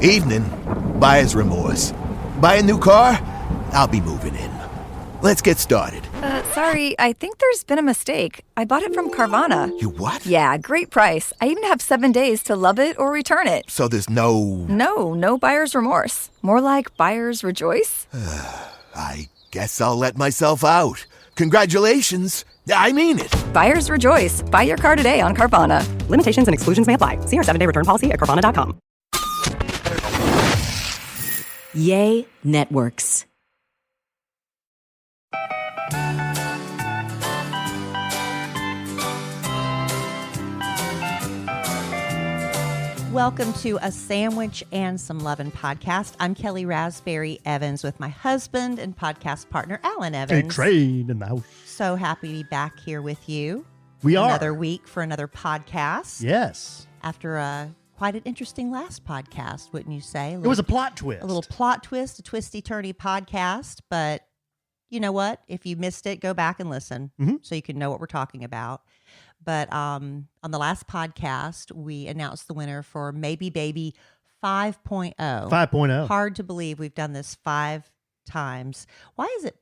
Evening. Buyer's remorse. Buy a new car? I'll be moving in. Let's get started. Sorry, I think there's been a mistake. I bought it from Carvana. You what? Yeah, great price. I even have 7 days to love it or return it. So there's no... No buyer's remorse. More like buyer's rejoice. I guess I'll let myself out. Congratulations. I mean it. Buyer's rejoice. Buy your car today on Carvana. Limitations and exclusions may apply. See our 7-day return policy at Carvana.com. Yay Networks. Welcome to A Sandwich and Some Lovin' podcast. I'm Kelly Raspberry Evans with my husband and podcast partner, Alan Evans. A train in the house. So happy to be back here with you. We are. Another week for another podcast. Yes. After quite an interesting last podcast, wouldn't you say? It was a plot twist. A little plot twist, a twisty-turny podcast. But you know what? If you missed it, go back and listen so you can know what we're talking about. But on the last podcast, we announced the winner for Maybe Baby 5.0. 5.0. Hard to believe we've done this 5 times. Why is it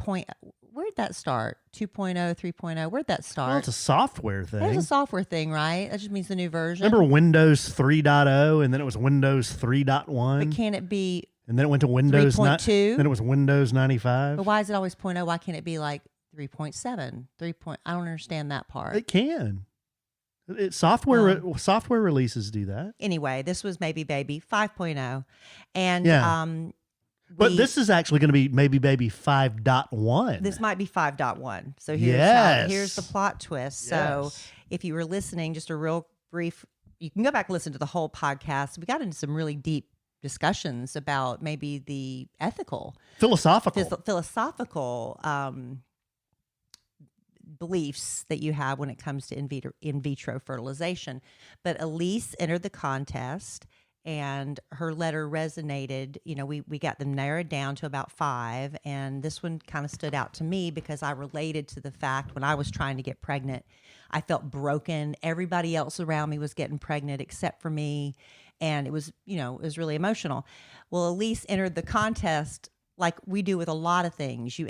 where'd that start? 2.0, 3.0, where'd that start? Well, it's a software thing. It's a software thing, right? That just means the new version. Remember Windows 3.0 and then it was Windows 3.1? But can it be and then it went to Windows 3.2? Then it was Windows 95. But why is it always 0.0? Why can't it be like 3.7? I don't understand that part. It can. Software releases do that. Anyway, this was Maybe Baby 5.0. And yeah. But this is actually going to be Maybe Baby 5.1. This might be 5.1. So here's the plot twist. So if you were listening, just a real brief, you can go back and listen to the whole podcast. We got into some really deep discussions about maybe the philosophical beliefs that you have when it comes to in vitro fertilization. But Elise entered the contest and her letter resonated. You know, we got them narrowed down to about 5. And this one kind of stood out to me because I related to the fact when I was trying to get pregnant, I felt broken. Everybody else around me was getting pregnant except for me. And it was really emotional. Well, Elise entered the contest like we do with a lot of things. You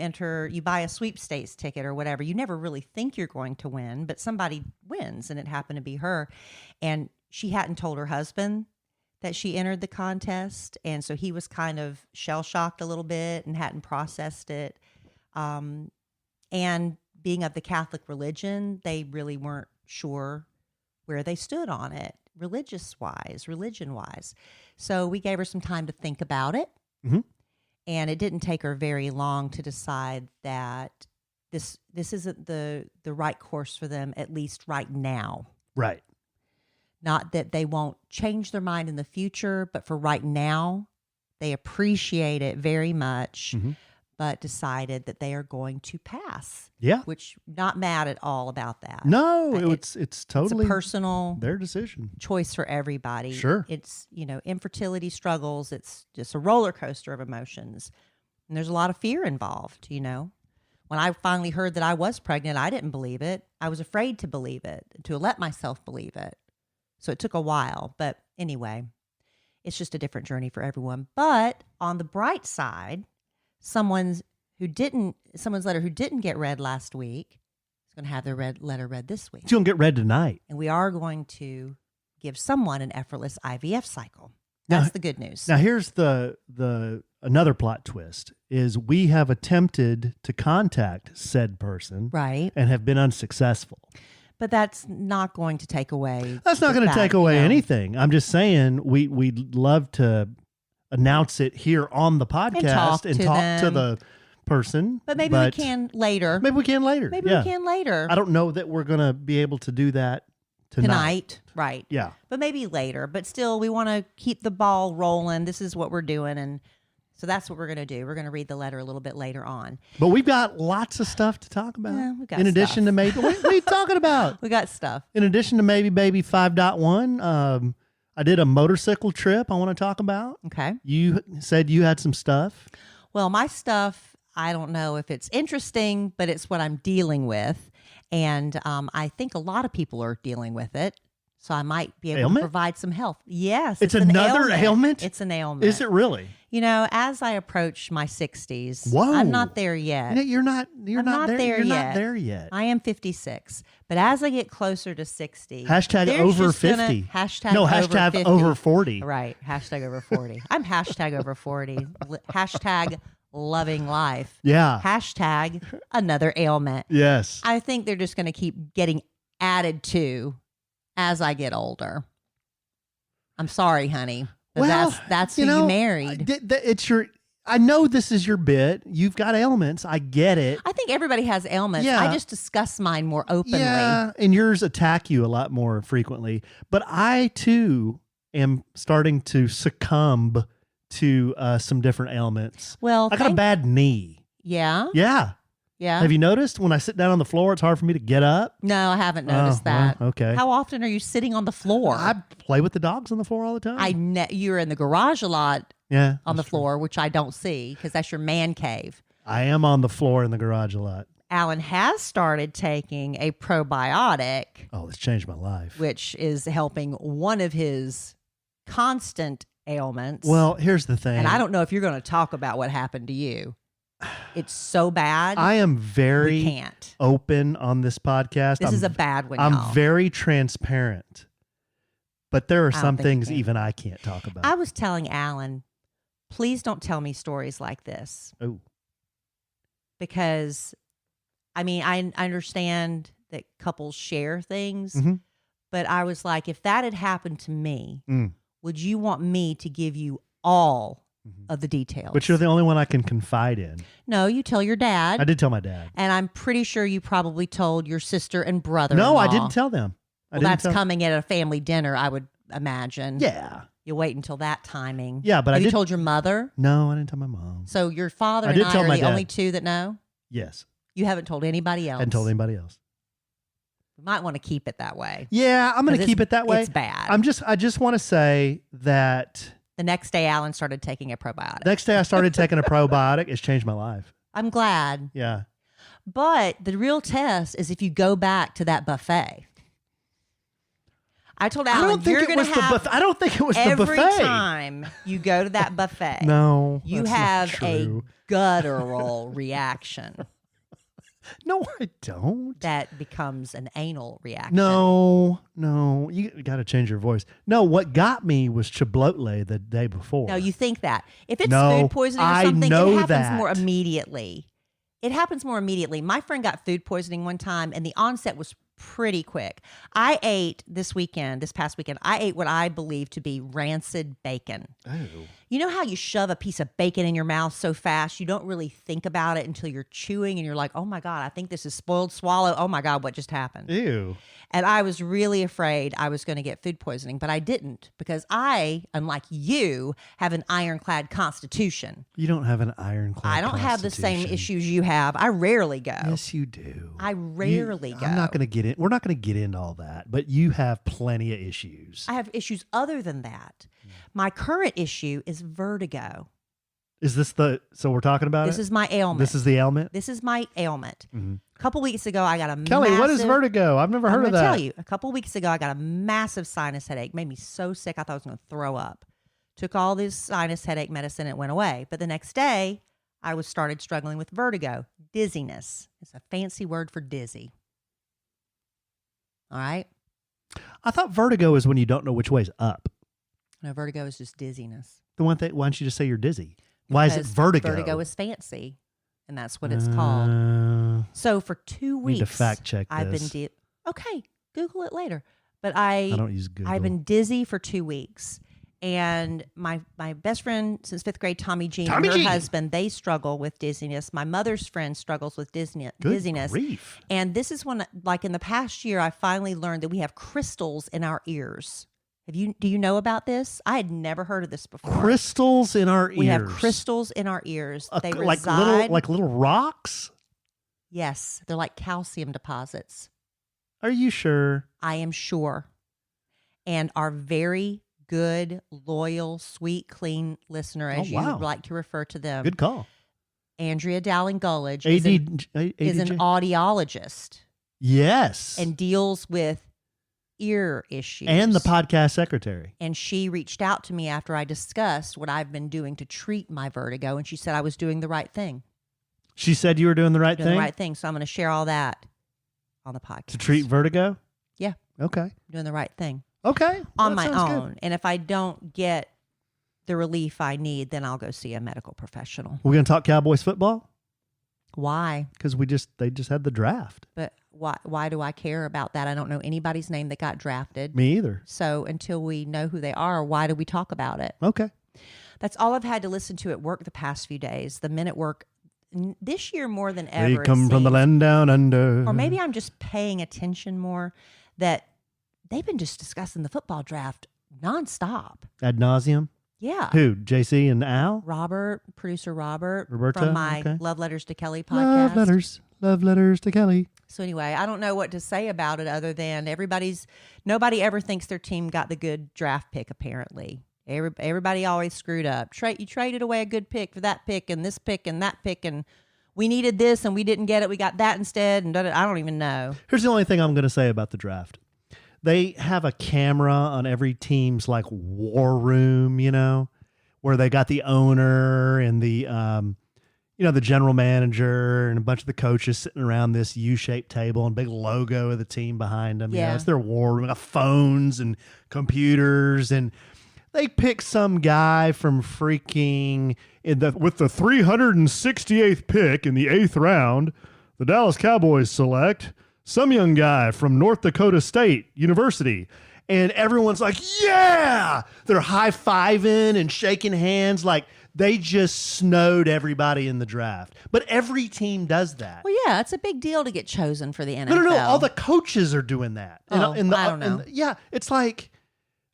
buy a sweepstakes ticket or whatever. You never really think you're going to win, but somebody wins, and it happened to be her. And she hadn't told her husband that she entered the contest, and so he was kind of shell-shocked a little bit and hadn't processed it. And being of the Catholic religion, they really weren't sure where they stood on it, religion-wise. So we gave her some time to think about it. Mm-hmm. And it didn't take her very long to decide that this isn't the right course for them, at least right now. Right. Not that they won't change their mind in the future, but for right now, they appreciate it very much, but decided that they are going to pass. Yeah. Which, not mad at all about that. No, it's totally a personal their decision. Choice for everybody. Sure. It's, infertility struggles. It's just a roller coaster of emotions. And there's a lot of fear involved, When I finally heard that I was pregnant, I didn't believe it. I was afraid to believe it, to let myself believe it. So it took a while. But anyway, it's just a different journey for everyone. But on the bright side, someone's letter who didn't get read last week is going to have their letter read this week. It's going to get read tonight. And we are going to give someone an effortless IVF cycle. That's the good news. Now here's the another plot twist is we have attempted to contact said person, right, and have been unsuccessful. But that's not going to take away. That's not going to take away anything. I'm just saying we'd love to announce it here on the podcast and talk to the person. But maybe we can later. Maybe we can later. We can later. I don't know that we're going to be able to do that tonight. Right. Yeah. But maybe later. But still, we want to keep the ball rolling. This is what we're doing. And so that's what we're going to do. We're going to read the letter a little bit later on. But we've got lots of stuff to talk about. Yeah, we've got in addition to maybe, what are you talking about? We got stuff. In addition to Maybe Baby 5.1, I did a motorcycle trip I want to talk about. Okay. You said you had some stuff. Well, my stuff, I don't know if it's interesting, but it's what I'm dealing with. And I think a lot of people are dealing with it. So I might be able Ailment? to provide some help. Yes. It's another ailment? It's an ailment. Is it really? You know, as I approach my 60s, Whoa. I'm not there yet. You're not there yet. Not there yet. I am 56. But as I get closer to 60, Hashtag there's over just gonna- 50. Hashtag No, over hashtag 50. over 40. Right. Hashtag over 40. I'm hashtag over 40. Hashtag loving life. Yeah. Hashtag another ailment. Yes. I think they're just going to keep getting added to as I get older. I'm sorry, honey. But Well, that's who you married. It's your. I know this is your bit. You've got ailments. I get it. I think everybody has ailments. Yeah. I just discuss mine more openly. Yeah, and yours attack you a lot more frequently. But I too am starting to succumb to some different ailments. Well, I got a bad knee. Yeah. Yeah. Yeah. Have you noticed when I sit down on the floor, it's hard for me to get up? No, I haven't noticed that. Well, okay. How often are you sitting on the floor? I play with the dogs on the floor all the time. You're in the garage a lot yeah, on the that's true. floor, which I don't see because that's your man cave. I am on the floor in the garage a lot. Alan has started taking a probiotic, Oh, it's changed my life. which is helping one of his constant ailments. Well, here's the thing. and I don't know if you're going to talk about what happened to you. It's so bad. I am we very can't. open on this podcast. This is a bad one, I'm y'all. very transparent. But there are don't some think you things can. even I can't talk about. I was telling Alan, please don't tell me stories like this. Oh. Because, I mean, I understand that couples share things, Mhm. but I was like, if that had happened to me, Mm. would you want me to give you all of the details? But you're the only one I can confide in. No, you tell your dad. I did tell my dad. And I'm pretty sure you probably told your sister and brother. No, I didn't tell them. Well, that's coming at a family dinner, I would imagine. Yeah. You wait until that timing. Yeah, but Have I you did. told your mother? No, I didn't tell my mom. So your father I and did I tell are my the dad. only two that know? Yes. You haven't told anybody else? I hadn't told anybody else. We might want to keep it that way. Yeah, I'm going to 'Cause keep it that way. It's bad. I just want to say that The next day, Alan started taking a probiotic. next day I started taking a probiotic. It's changed my life. I'm glad. Yeah. But the real test is if you go back to that buffet. I told I Alan, don't think you're it going was to the have buffet. I don't think it was the every buffet. time you go to that buffet, No, you that's not have a true. guttural reaction No, I don't. that becomes an anal reaction. No, you got to change your voice. No, what got me was Chipotle the day before. No, you think that. If it's No, food poisoning or I something, know it happens that. more immediately. It happens more immediately. My friend got food poisoning one time, and the onset was pretty quick. I ate this past weekend, I ate what I believe to be rancid bacon. Oh. You know how you shove a piece of bacon in your mouth so fast, you don't really think about it until you're chewing and you're like, oh my God, I think this is spoiled swallow. Oh my God, what just happened? Ew. And I was really afraid I was going to get food poisoning, but I didn't because I, unlike you, have an ironclad constitution. You don't have an ironclad I don't have the same constitution. issues you have. I rarely go. Yes, you do. I rarely go. I'm not going to get in. We're not going to get into all that, but you have plenty of issues. I have issues other than that. My current issue is vertigo. Is this so we're talking about This it? is my ailment. This is the ailment? This is my ailment. A couple weeks ago, I got a Kelly, what is massive- vertigo? I've never heard I'm of gonna that. tell you. A couple weeks ago, I got a massive sinus headache. Made me so sick, I thought I was going to throw up. Took all this sinus headache medicine, it went away. But the next day, I started struggling with vertigo, dizziness. It's a fancy word for dizzy. All right. I thought vertigo is when you don't know which way's up. No, vertigo is just dizziness. The one thing. Why don't you just say you're dizzy? Why is it Because vertigo? Vertigo is fancy, and that's what it's called. So for 2 weeks, Need to fact check I've this. been okay. Google it later. But I don't use Google. I've been dizzy for 2 weeks, and my best friend since 5th grade, Tommy Jean, and her husband, they struggle with dizziness. My mother's friend struggles with Good dizziness. grief. And this is when, like in the past year, I finally learned that we have crystals in our ears. Do you know about this? I had never heard of this before. Crystals in our ears. We have crystals in our ears. They like reside. little rocks. Yes, they're like calcium deposits. Are you sure? I am sure. And our very good, loyal, sweet, clean listener, as you like to refer to them, Good call. Andrea Dowling Gullidge, is an ADJ? audiologist Yes. and deals with ear issues. And the podcast secretary. And she reached out to me after I discussed what I've been doing to treat my vertigo. And she said I was doing the right thing. She said you were doing the right Doing thing? the right thing. So I'm going to share all that on the podcast. To treat vertigo? Yeah. Okay. Doing the right thing. Okay. On my sounds own. good. And if I don't get the relief I need, then I'll go see a medical professional. We're going to talk Cowboys football? Why? Because they just had the draft. But why do I care about that? I don't know anybody's name that got drafted. Me either. So until we know who they are, why do we talk about it? Okay. That's all I've had to listen to at work the past few days. The men at work this year more than ever. They come from the land down under. Or maybe I'm just paying attention more, that they've been just discussing the football draft nonstop. Ad nauseum? Yeah. Who? JC and Al? Producer Robert Roberta? from my Okay. Love Letters to Kelly podcast. Love letters to Kelly. So anyway, I don't know what to say about it other than nobody ever thinks their team got the good draft pick. Apparently, everybody always screwed up. You traded away a good pick for that pick and this pick and that pick, and we needed this and we didn't get it. We got that instead, and I don't even know. Here's the only thing I'm going to say about the draft. They have a camera on every team's like war room, where they got the owner and the the general manager and a bunch of the coaches sitting around this U-shaped table and big logo of the team behind them. Yeah. It's their war room. They got phones and computers, and they pick some guy from freaking with the 368th pick in the 8th round. The Dallas Cowboys select some young guy from North Dakota State University. And everyone's like, yeah! They're high-fiving and shaking hands like they just snowed everybody in the draft. But every team does that. Well, yeah, it's a big deal to get chosen for the NFL. No. All the coaches are doing that. I don't know. Yeah, it's like,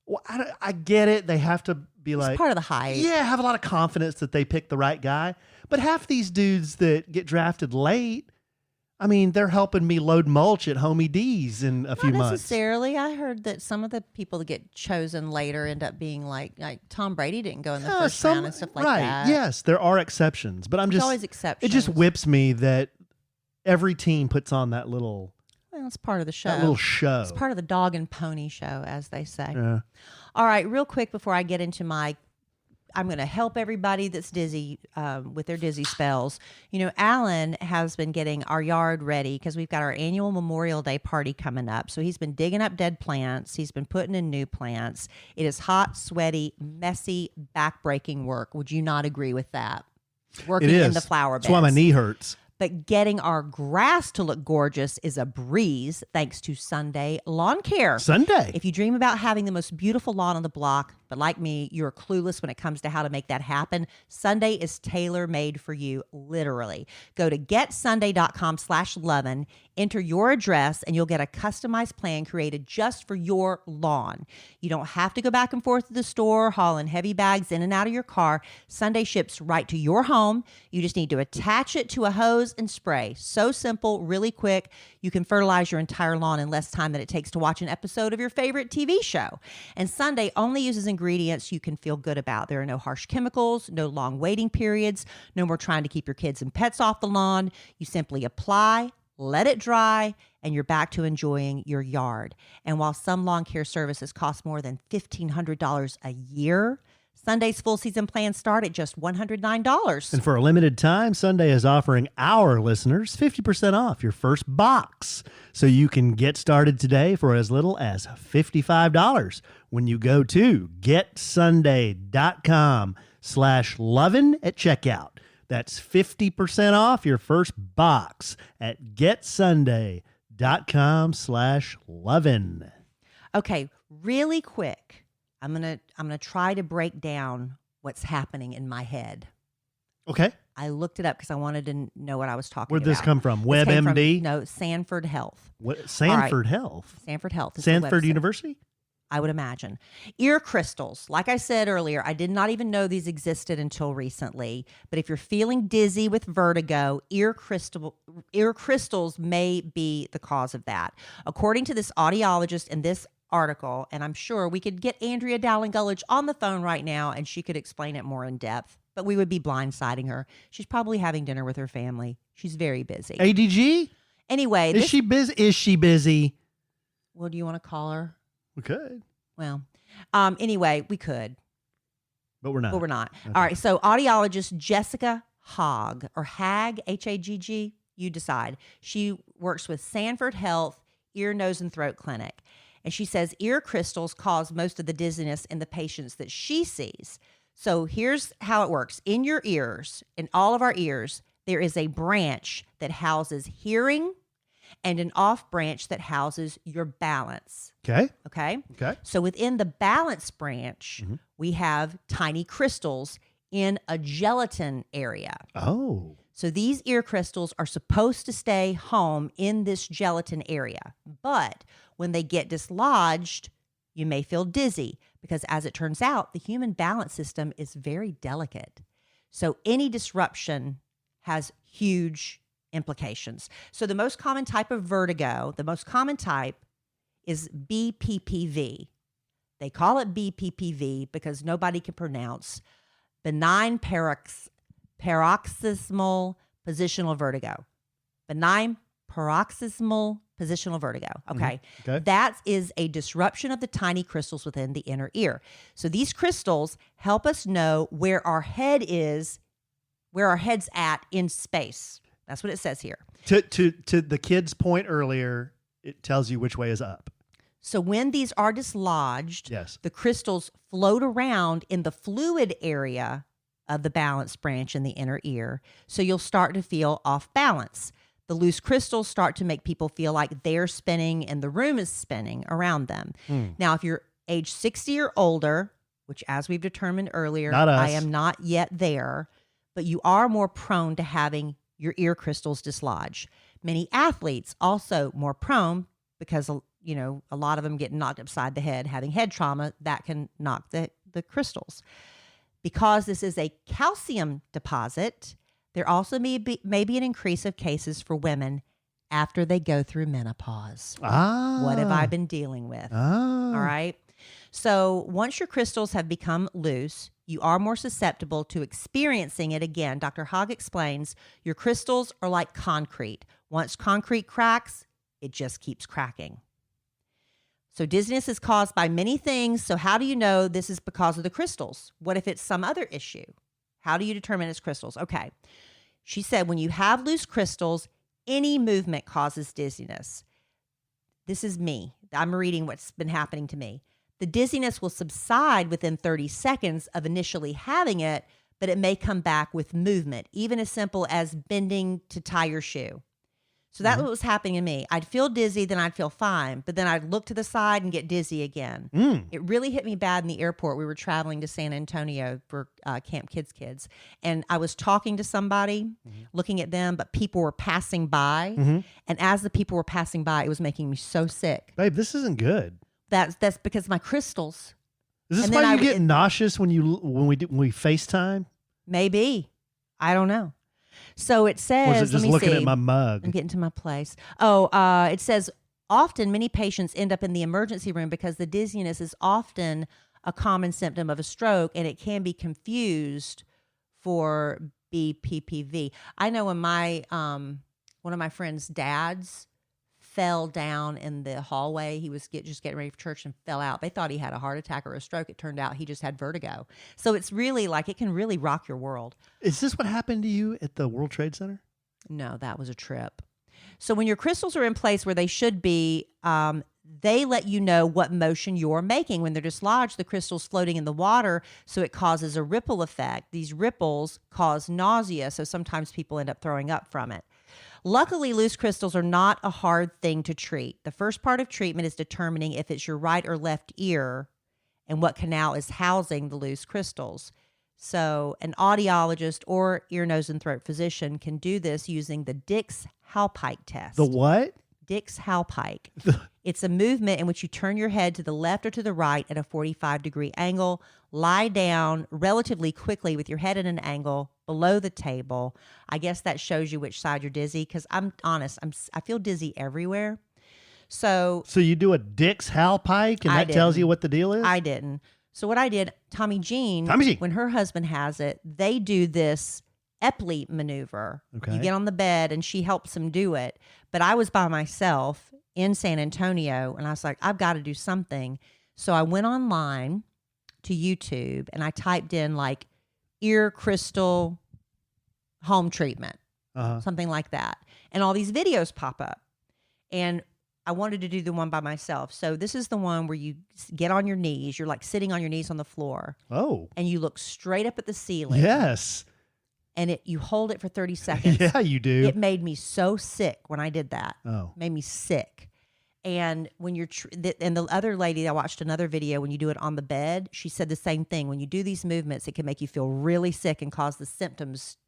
well, I get it. They have to be It's like, part of the hype. yeah, have a lot of confidence that they picked the right guy. But half these dudes that get drafted late, I mean, they're helping me load mulch at Homie D's in a few Not months. necessarily. I heard that some of the people that get chosen later end up being like Tom Brady didn't go in the first round and stuff like right. that. Yes, there are exceptions, but There's always exceptions. It just whips me that every team puts on that little Well, it's part of the show. that little show. It's part of the dog and pony show, as they say. Yeah. All right, real quick before I get into I'm going to help everybody that's dizzy with their dizzy spells. Alan has been getting our yard ready because we've got our annual Memorial Day party coming up. So he's been digging up dead plants. He's been putting in new plants. It is hot, sweaty, messy, back-breaking work. Would you not agree with that? Working It is. in the flower beds. That's why my knee hurts. But getting our grass to look gorgeous is a breeze thanks to Sunday Lawn Care. Sunday. If you dream about having the most beautiful lawn on the block, but like me, you're clueless when it comes to how to make that happen, Sunday is tailor-made for you, literally. Go to getsunday.com/lovin', enter your address, and you'll get a customized plan created just for your lawn. You don't have to go back and forth to the store, hauling heavy bags in and out of your car. Sunday ships right to your home. You just need to attach it to a hose and spray. So simple, really quick. You can fertilize your entire lawn in less time than it takes to watch an episode of your favorite TV show. And Sunday only uses ingredients you can feel good about. There are no harsh chemicals, no long waiting periods, no more trying to keep your kids and pets off the lawn. You simply apply, let it dry, and you're back to enjoying your yard. And while some lawn care services cost more than $1,500 a year, Sunday's full season plans start at just $109. And for a limited time, Sunday is offering our listeners 50% off your first box. So you can get started today for as little as $55 when you go to getsunday.com/lovin' at checkout. That's 50% off your first box at getsunday.com/lovin'. Okay, really quick. I'm gonna try to break down what's happening in my head. Okay. I looked it up because I wanted to know what I was talking Where'd about. this come from? This came WebMD? No, Sanford Health. Sanford Health? Sanford Health. Is the Sanford website. University? I would imagine. Ear crystals. Like I said earlier, I did not even know these existed until recently. But if you're feeling dizzy with vertigo, ear crystals may be the cause of that. According to this audiologist in this article, and I'm sure we could get Andrea Dowling Gullidge on the phone right now and she could explain it more in depth, but we would be blindsiding her. She's probably having dinner with her family. She's very busy. ADG? Anyway, Is she busy? What do you want to call her? We could, Well, anyway, we could. but we're not. But we're not. Okay. All right. So audiologist Jessica Hogg or Hagg, Hagg, you decide. She works with Sanford Health Ear, Nose, and Throat Clinic. And she says ear crystals cause most of the dizziness in the patients that she sees. So here's how it works. In your ears, in all of our ears, there is a branch that houses hearing and an off branch that houses your balance. Okay. Okay. Okay. So within the balance branch, we have tiny crystals in a gelatin area. Oh. So these ear crystals are supposed to stay home in this gelatin area. But when they get dislodged, you may feel dizzy because, as it turns out, the human balance system is very delicate. So any disruption has huge implications. So the most common type of vertigo, the most common type is BPPV. They call it BPPV because nobody can pronounce benign paroxysmal positional vertigo. Benign paroxysmal positional vertigo. Okay. Okay. That is a disruption of the tiny crystals within the inner ear. So these crystals help us know where our head is, where our head's at in space. That's what it says here. To the kid's point earlier, it tells you which way is up. So when these are dislodged, Yes. the crystals float around in the fluid area of the balance branch in the inner ear. So you'll start to feel off balance. The loose crystals start to make people feel like they're spinning and the room is spinning around them. Now, if you're age 60 or older, which as we've determined earlier, Not us. I am not yet there, but you are more prone to having your ear crystals dislodge. Many athletes also more prone because, you know, a lot of them get knocked upside the head, having head trauma that can knock the crystals. Because this is a calcium deposit, there also may be an increase of cases for women after they go through menopause. Ah. What have I been dealing with? Ah. All right. So once your crystals have become loose, you are more susceptible to experiencing it again. Dr. Hogg explains your crystals are like concrete. Once concrete cracks, it just keeps cracking. So dizziness is caused by many things. So how do you know this is because of the crystals? What if it's some other issue? How do you determine it's crystals? Okay. She said when you have loose crystals, any movement causes dizziness. This is me. I'm reading what's been happening to me. The dizziness will subside within 30 seconds of initially having it, but it may come back with movement, even as simple as bending to tie your shoe. So that's what was happening to me. I'd feel dizzy, then I'd feel fine, but then I'd look to the side and get dizzy again. It really hit me bad in the airport. We were traveling to San Antonio for Camp Kids, and I was talking to somebody, looking at them, but people were passing by, and as the people were passing by, it was making me so sick. Babe, this isn't good. That's because my crystals. Is this And why then you get nauseous when we FaceTime? Maybe. I don't know. So it says, Or is it just let me looking see. at my mug? I'm getting to my place. It says often many patients end up in the emergency room because the dizziness is often a common symptom of a stroke and it can be confused for BPPV. I know when my one of my friend's dads fell down in the hallway. He was just getting ready for church and fell out. They thought he had a heart attack or a stroke. It turned out he just had vertigo. So it's really like it can really rock your world. Is this what happened to you at the World Trade Center? No, that was a trip. So when your crystals are in place where they should be, they let you know what motion you're making. When they're dislodged, the crystal's floating in the water, so it causes a ripple effect. These ripples cause nausea, so sometimes people end up throwing up from it. Luckily, loose crystals are not a hard thing to treat. The first part of treatment is determining if it's your right or left ear and what canal is housing the loose crystals. So an audiologist or ear, nose, and throat physician can do this using the Dix-Hallpike test. The what? Dix-Hallpike. It's a movement in which you turn your head to the left or to the right at a 45-degree angle, lie down relatively quickly with your head at an angle below the table. I guess that shows you which side you're dizzy because I'm honest, I feel dizzy everywhere. So you do a Dix-Hallpike and I that tells didn't. you what the deal is? I didn't. So what I did, Tommy Jean, when her husband has it, they do this Epley maneuver. Okay. You get on the bed and she helps him do it. But I was by myself in San Antonio, and I was like, I've got to do something. So I went online to YouTube and I typed in like ear crystal home treatment, something like that. And all these videos pop up. And I wanted to do the one by myself. So this is the one where you get on your knees. You're like sitting on your knees on the floor. Oh. And you look straight up at the ceiling. Yes. And you hold it for 30 seconds. Yeah, you do. It made me so sick when I did that. Oh. It made me sick. And when you're, and the other lady, I watched another video when you do it on the bed, she said the same thing. When you do these movements, it can make you feel really sick and cause the symptoms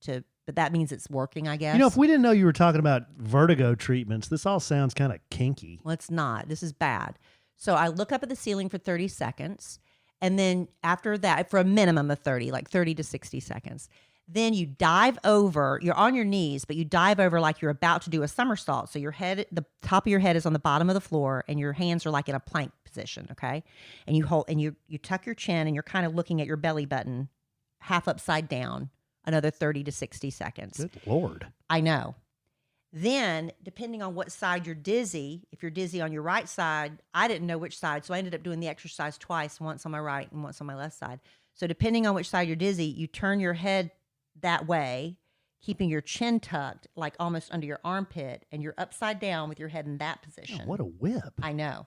to, but that means it's working, I guess. You know, if we didn't know you were talking about vertigo treatments, this all sounds kind of kinky. Well, it's not. This is bad. So I look up at the ceiling for 30 seconds. And then after that, for a minimum of 30, like 30 to 60 seconds. Then you dive over, you're on your knees, but you dive over like you're about to do a somersault. So your head, the top of your head is on the bottom of the floor and your hands are like in a plank position, okay? And you hold, and you tuck your chin and you're kind of looking at your belly button half upside down, another 30 to 60 seconds. Good Lord. I know. Then, depending on what side you're dizzy, if you're dizzy on your right side, I didn't know which side, so I ended up doing the exercise twice, once on my right and once on my left side. So depending on which side you're dizzy, you turn your head that way, keeping your chin tucked like almost under your armpit, and you're upside down with your head in that position. Oh, what a whip. I know.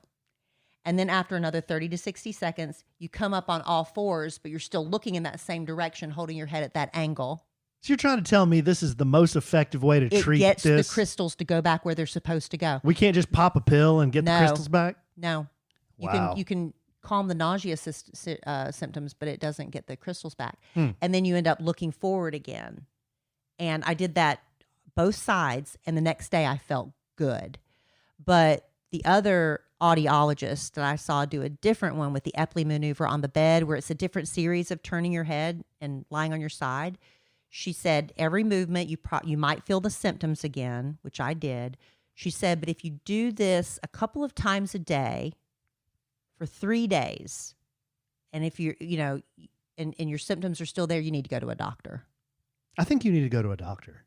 And then after another 30 to 60 seconds, you come up on all fours, but you're still looking in that same direction, holding your head at that angle. So you're trying to tell me this is the most effective way to treat this? It gets the crystals to go back where they're supposed to go. We can't just pop a pill and get the crystals back? No. Wow. You can calm the nausea symptoms, but it doesn't get the crystals back. And then you end up looking forward again. And I did that both sides, and the next day I felt good. But the other audiologist that I saw do a different one with the Epley maneuver on the bed, where it's a different series of turning your head and lying on your side. She said every movement you might feel the symptoms again, which I did. She said, but if you do this a couple of times a day for 3 days, and if you're, and your symptoms are still there, you need to go to a doctor. I think you need to go to a doctor.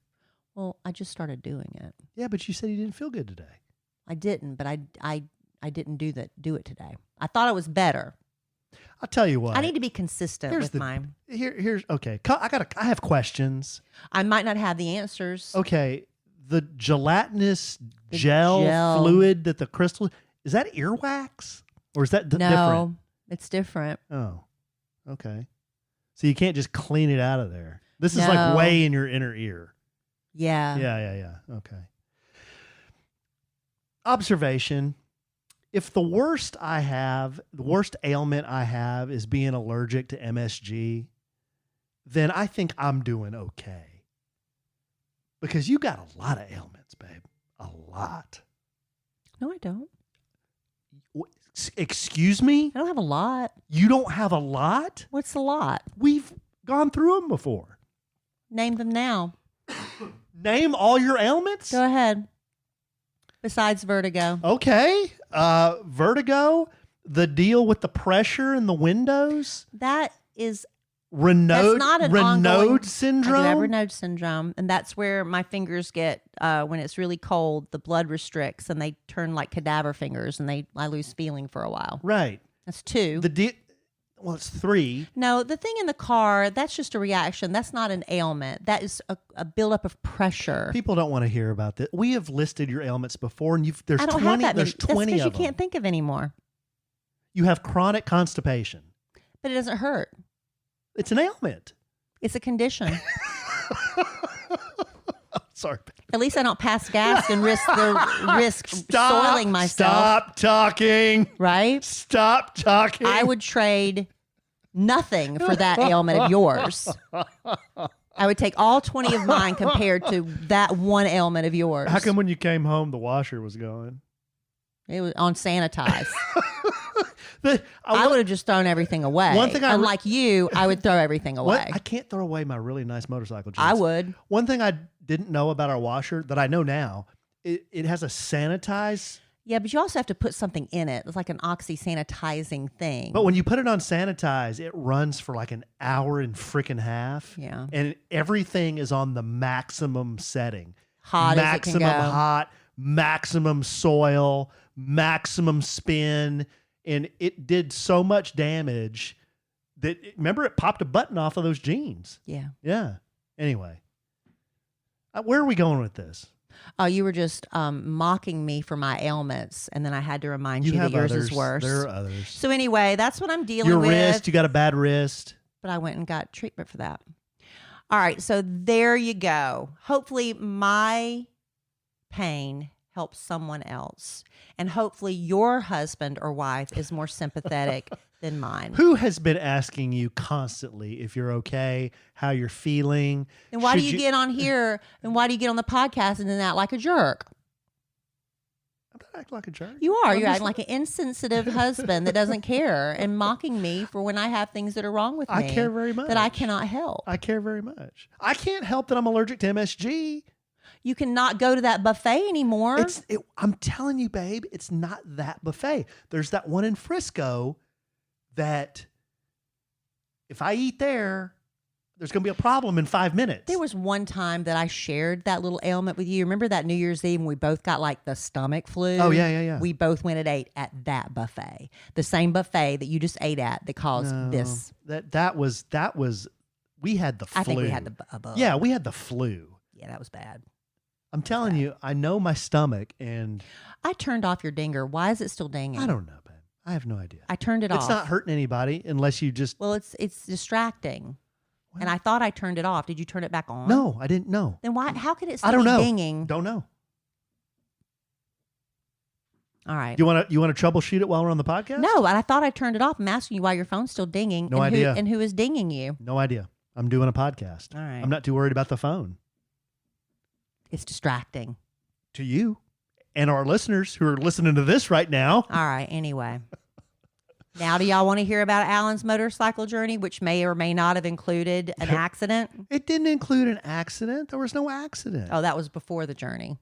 Well, I just started doing it. Yeah, but you said you didn't feel good today. I didn't, but I didn't do it today. I thought it was better. I'll tell you what. I need to be consistent with mine. Here's okay. I have questions. I might not have the answers. Okay, the gelatinous gel fluid that the crystal, is that earwax or is that different? No, it's different. Oh, okay. So you can't just clean it out of there. This is like way in your inner ear. Yeah. Yeah. Okay. Observation. If the worst ailment I have is being allergic to MSG, then I think I'm doing okay. Because you got a lot of ailments, babe. A lot. No, I don't. Excuse me? I don't have a lot. You don't have a lot? What's a lot? We've gone through them before. Name them now. Name all your ailments? Go ahead. Besides vertigo. Okay. Vertigo, the deal with the pressure in the windows. That is Raynaud, that's not an Raynaud syndrome. I do have Raynaud syndrome, and that's where my fingers get when it's really cold. The blood restricts, and they turn like cadaver fingers, and I lose feeling for a while. Right. That's 2. Well, it's 3. No, the thing in the car, that's just a reaction. That's not an ailment. That is a buildup of pressure. People don't want to hear about this. We have listed your ailments before, and there's I don't 20. have that many. There's 20 that's because of you can't think of any more. You have chronic constipation. But it doesn't hurt. It's an ailment. It's a condition. Sorry. At least I don't pass gas and risk soiling myself. Stop talking. Right? Stop talking. I would trade nothing for that ailment of yours. I would take all 20 of mine compared to that one ailment of yours. How come when you came home, the washer was going? It was on sanitize. I would have just thrown everything away. One thing Unlike you, I would throw everything away. I can't throw away my really nice motorcycle jeans. I would. One thing I didn't know about our washer that I know now, it has a sanitize. Yeah, but you also have to put something in it. It's like an oxy-sanitizing thing. But when you put it on sanitize, it runs for like an hour and freaking half. Yeah. And everything is on the maximum setting. Hot maximum as it can go. hot, maximum soil, maximum spin, and it did so much damage that, remember, it popped a button off of those jeans. Yeah. Yeah. Anyway, where are we going with this? Oh, you were just mocking me for my ailments, and then I had to remind you that have yours others. is worse. There are others. So anyway, that's what I'm dealing Your with. wrist, you got a bad wrist. But I went and got treatment for that. All right, so there you go. Hopefully my pain helps someone else. And hopefully your husband or wife is more sympathetic than mine. Who has been asking you constantly if you're okay, how you're feeling? And why do Should you get on here and why do you get on the podcast and then act like a jerk? I'm not acting like a jerk. You are. I'm You're just- acting like an insensitive husband that doesn't care and mocking me for when I have things that are wrong with me. I care very much. That I cannot help. I care very much. I can't help that I'm allergic to MSG. You cannot go to that buffet anymore. I'm telling you, babe, it's not that buffet. There's that one in Frisco that if I eat there, there's going to be a problem in 5 minutes. There was one time that I shared that little ailment with you. Remember that New Year's Eve when we both got like the stomach flu? Oh, yeah. We both went and ate at that buffet. The same buffet that you just ate at that caused this. That was we had the flu. I think we had the above. Yeah, we had the flu. Yeah, that was bad. I'm telling you, I know my stomach, and I turned off your dinger. Why is it still dinging? I don't know, babe. I have no idea. I turned it off. It's not hurting anybody unless you just. Well, it's distracting. And I thought I turned it off. Did you turn it back on? No, I didn't know. Then why? How could it still I don't be know. dinging? Don't know. All right. You want to troubleshoot it while we're on the podcast? No, and I thought I turned it off. I'm asking you why your phone's still dinging. No and idea. And who is dinging you? No idea. I'm doing a podcast. All right. I'm not too worried about the phone. It's distracting. To you and our listeners who are listening to this right now. All right. Anyway. Now, do y'all want to hear about Alan's motorcycle journey, which may or may not have included an accident? It didn't include an accident. There was no accident. Oh, that was before the journey.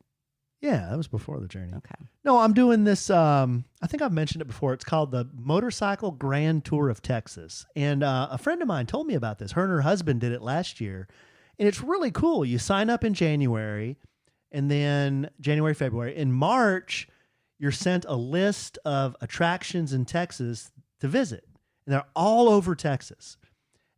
Yeah, that was before the journey. Okay. No, I'm doing this. I think I've mentioned it before. It's called the Motorcycle Grand Tour of Texas. And a friend of mine told me about this. Her and her husband did it last year. And it's really cool. You sign up in January, and then January, February. In March, you're sent a list of attractions in Texas to visit. And they're all over Texas.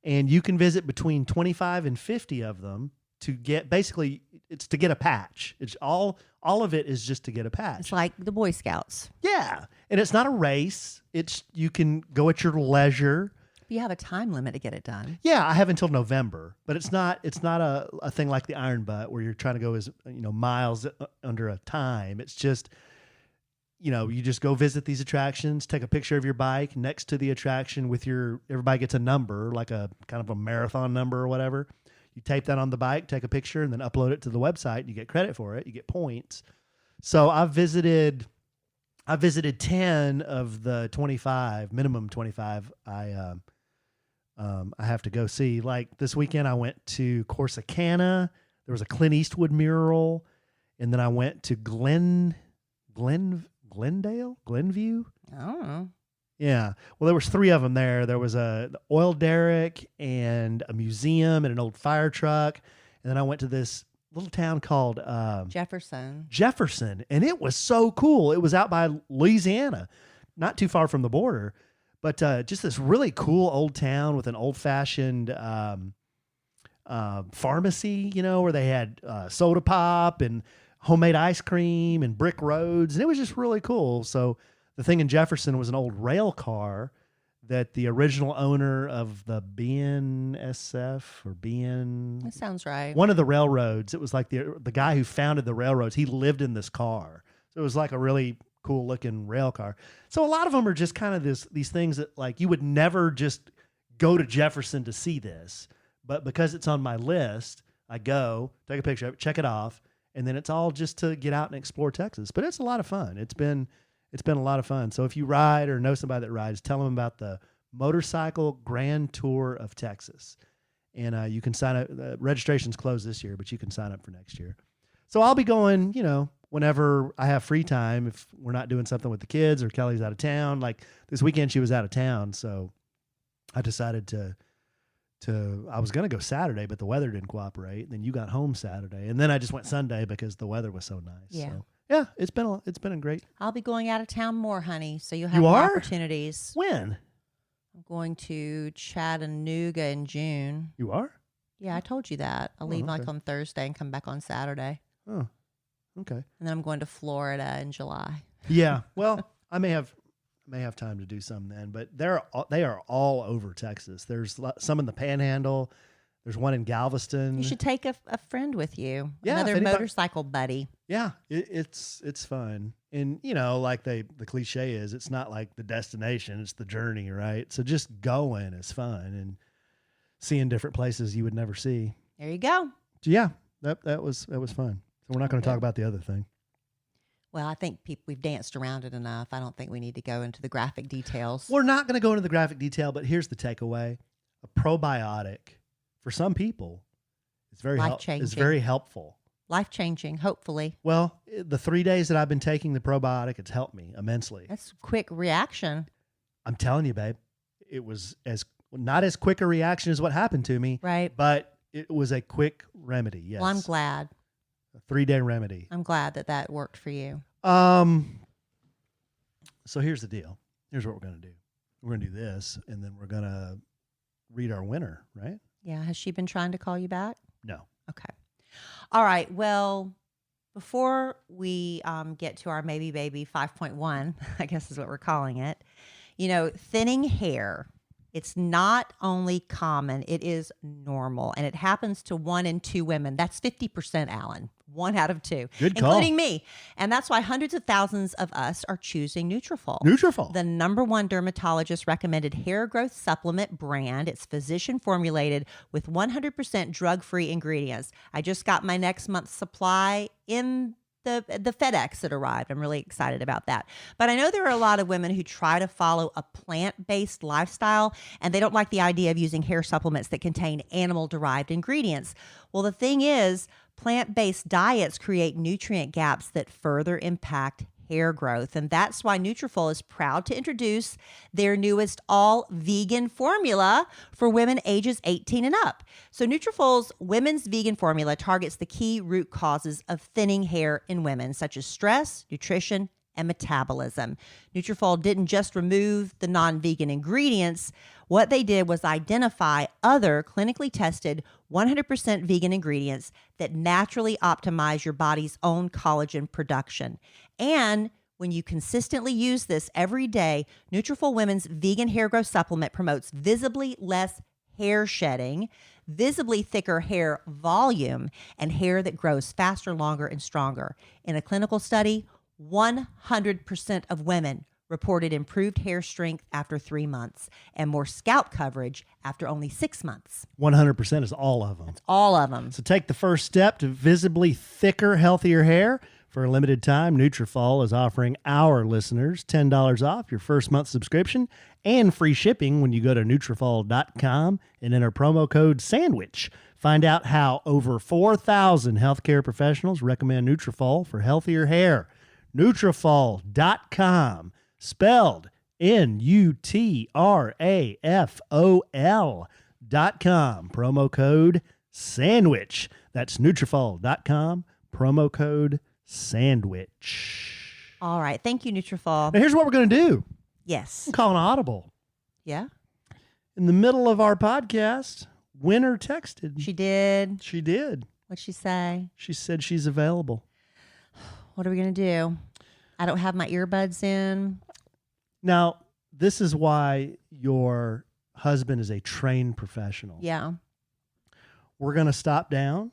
And you can visit between 25 and 50 of them to get, basically, it's to get a patch. It's all of it is just to get a patch. It's like the Boy Scouts. Yeah. And it's not a race. It's, you can go at your leisure. You have a time limit to get it done. Yeah, I have until November, but it's not a thing like the Iron Butt where you're trying to go as, miles under a time. It's just, you just go visit these attractions, take a picture of your bike next to the attraction with everybody gets a number, like a kind of a marathon number or whatever. You tape that on the bike, take a picture, and then upload it to the website. And you get credit for it. You get points. So I visited 10 of the 25, minimum 25. I have to go see. Like this weekend, I went to Corsicana. There was a Clint Eastwood mural, and then I went to Glenview. Oh. Yeah. Well, there was 3 of them there. There was the oil derrick and a museum and an old fire truck. And then I went to this little town called Jefferson. And it was so cool. It was out by Louisiana, not too far from the border, but just this really cool old town with an old-fashioned pharmacy, where they had soda pop and homemade ice cream and brick roads. And it was just really cool. So the thing in Jefferson was an old rail car that the original owner of the BNSF or BN... That sounds right. One of the railroads. It was like the guy who founded the railroads. He lived in this car. So it was like a really cool looking rail car. So a lot of them are just kind of these things that like you would never just go to Jefferson to see this. But because it's on my list, I go, take a picture of it, check it off, and then it's all just to get out and explore Texas. But it's a lot of fun. It's been a lot of fun. So if you ride or know somebody that rides, tell them about the Motorcycle Grand Tour of Texas. And you can sign up. Registration's closed this year, but you can sign up for next year. So I'll be going, whenever I have free time, if we're not doing something with the kids or Kelly's out of town. Like this weekend, she was out of town. So I decided I was going to go Saturday, but the weather didn't cooperate. And then you got home Saturday. And then I just went Sunday because the weather was so nice. Yeah. So Yeah, it's been a great. I'll be going out of town more, honey. So you'll have You more are? opportunities. When? I'm going to Chattanooga in June. You are? Yeah, I told you that. I'll leave like on Thursday and come back on Saturday. Oh, okay. And then I'm going to Florida in July. Yeah. Well, I may have time to do some then, but they are all over Texas. There's some in the Panhandle. There's one in Galveston. You should take a friend with you. Yeah, if Another anybody- motorcycle buddy. Yeah, it's fun, and like the cliche is, it's not like the destination, it's the journey, right? So just going is fun and seeing different places you would never see. There you go. So yeah, that was fun. So we're not going to talk about the other thing. Well, I think we've danced around it enough. I don't think we need to go into the graphic details. We're not going to go into the graphic detail, but here's the takeaway: a probiotic for some people is Life-changing. is very helpful. Life-changing, hopefully. Well, the 3 days that I've been taking the probiotic, it's helped me immensely. That's quick reaction. I'm telling you, babe, it was not as quick a reaction as what happened to me, Right. but it was a quick remedy. Yes. Well, I'm glad. A 3-day remedy. I'm glad that worked for you. So here's the deal. Here's what we're going to do. We're going to do this, and then we're going to read our winner, right? Yeah. Has she been trying to call you back? No. Okay. All right. Well, before we get to our Maybe Baby 5.1, I guess is what we're calling it, thinning hair, it's not only common, it is normal. And it happens to 1 in 2 women. That's 50%, Alan. 1 out of 2. Good call. Including me. And that's why hundreds of thousands of us are choosing Nutrafol. Nutrafol. The #1 dermatologist recommended hair growth supplement brand. It's physician formulated with 100% drug-free ingredients. I just got my next month's supply in the FedEx that arrived. I'm really excited about that. But I know there are a lot of women who try to follow a plant-based lifestyle, and they don't like the idea of using hair supplements that contain animal-derived ingredients. Well, the thing is, plant-based diets create nutrient gaps that further impact hair growth. And that's why Nutrafol is proud to introduce their newest all-vegan formula for women ages 18 and up. So Nutrafol's women's vegan formula targets the key root causes of thinning hair in women, such as stress, nutrition, and metabolism. Nutrafol didn't just remove the non-vegan ingredients. What they did was identify other clinically tested 100% vegan ingredients that naturally optimize your body's own collagen production. And when you consistently use this every day, Nutrafol Women's Vegan Hair Growth Supplement promotes visibly less hair shedding, visibly thicker hair volume, and hair that grows faster, longer, and stronger. In a clinical study, 100% of women reported improved hair strength after 3 months and more scalp coverage after only 6 months. 100% is all of them. All of them. So take the first step to visibly thicker, healthier hair. For a limited time, Nutrafol is offering our listeners $10 off your first month subscription and free shipping when you go to Nutrafol.com and enter promo code SANDWICH. Find out how over 4,000 healthcare professionals recommend Nutrafol for healthier hair. Nutrafol.com, spelled Nutrafol.com, promo code SANDWICH. That's Nutrafol.com, promo code SANDWICH. All right. Thank you, Nutrafol. Now here's what we're going to do. Yes. I'm calling audible. Yeah. In the middle of our podcast, winner texted. She did. She did. What'd she say? She said she's available. What are we going to do? I don't have my earbuds in. Now, this is why your husband is a trained professional. Yeah. We're going to stop down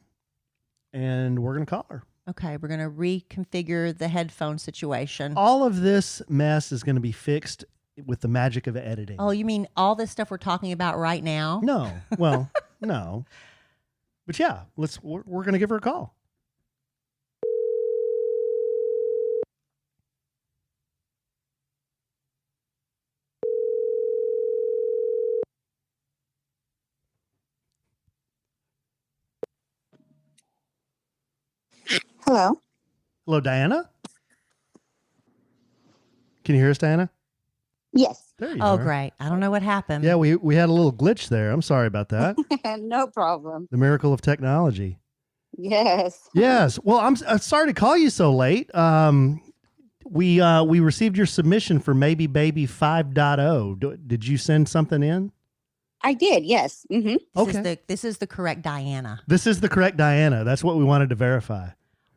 and we're going to call her. Okay. We're going to reconfigure the headphone situation. All of this mess is going to be fixed with the magic of editing. Oh, you mean all this stuff we're talking about right now? No. Well, no. But yeah, we're going to give her a call. Hello. Hello, Diana? Can you hear us, Diana? Yes. There you Oh, are. great. I don't know what happened. Yeah, we had a little glitch there. I'm sorry about that. No problem. The miracle of technology. Yes. Yes. Well, I'm sorry to call you so late. We received your submission for Maybe Baby 5.0. Did you send something in? I did. Yes. Okay. This is the correct Diana. This is the correct Diana. That's what we wanted to verify.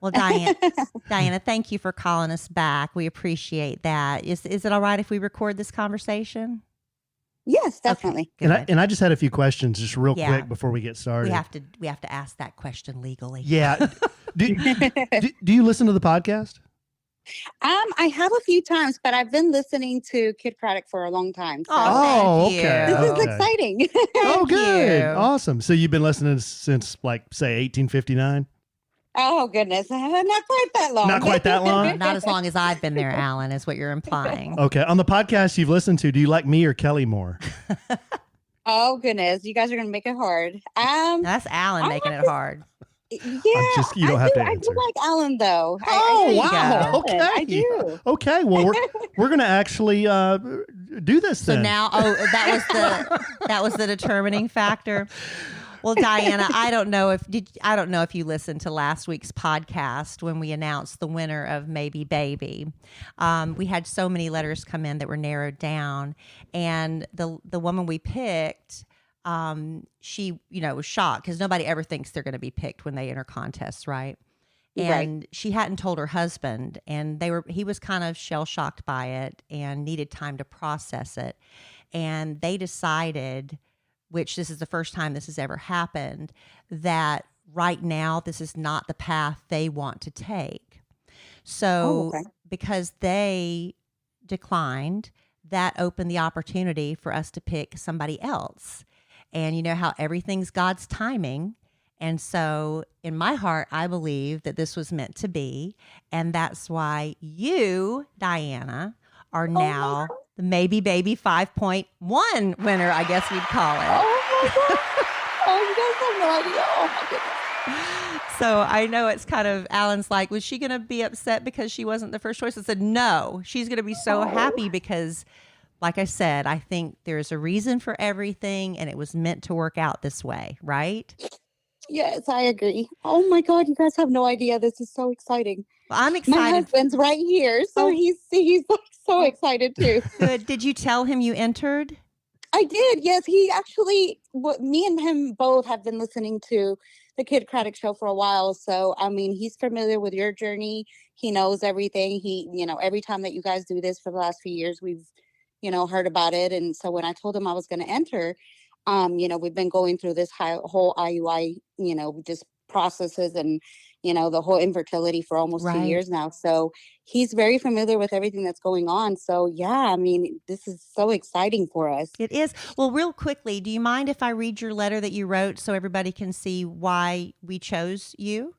Well, Diana, thank you for calling us back. We appreciate that. Is it all right if we record this conversation? Yes, definitely. Okay, And I just had a few questions just real Yeah. quick before we get started. we have to ask that question legally. Yeah. do you listen to the podcast? I have a few times, but I've been listening to Kid Craddock for a long time. So Oh, thank okay. you. this Okay. is exciting. Oh, good. you. Awesome. So you've been listening since, like, say, 1859? Oh goodness, not quite that long. Not quite that long? Not as long as I've been there, Alan, is what you're implying. Okay. On the podcast you've listened to, do you like me or Kelly more? Oh goodness, you guys are gonna make it hard. That's Alan making it hard. Yeah, you don't have to I answer. do like Alan though. Oh, I wow. do. Okay. I do. Okay. Well, we're going to actually do this So then. now, that was the determining factor. Well, Diana, I don't know if you listened to last week's podcast when we announced the winner of Maybe Baby. We had so many letters come in that were narrowed down, and the woman we picked, she was shocked because nobody ever thinks they're going to be picked when they enter contests, right? And she hadn't told her husband, and he was kind of shell shocked by it and needed time to process it, and they decided, which this is the first time this has ever happened, that right now this is not the path they want to take. So because they declined, that opened the opportunity for us to pick somebody else. And you know how everything's God's timing. And so in my heart, I believe that this was meant to be. And that's why you, Diana, are now the Maybe Baby 5.1 winner, I guess we'd call it. Oh my god! Oh, you guys have no idea. Oh my goodness. So I know it's kind of, Alan's like, was she going to be upset because she wasn't the first choice? I said, no, she's going to be so happy because, like I said, I think there's a reason for everything and it was meant to work out this way, right? Yes, I agree. Oh my god, you guys have no idea. This is so exciting. Well, I'm My excited. husband's right here, so he's like so excited too. Good. Did you tell him you entered? I did. Yes, he actually. Me and him both have been listening to the Kid Craddock show for a while. So I mean, he's familiar with your journey. He knows everything. Every time that you guys do this for the last few years, we've, heard about it. And so when I told him I was going to enter, we've been going through this whole IUI, just processes and, the whole infertility for almost 2 years now. So he's very familiar with everything that's going on. So, yeah, I mean, this is so exciting for us. It is. Well, real quickly, do you mind if I read your letter that you wrote so everybody can see why we chose you?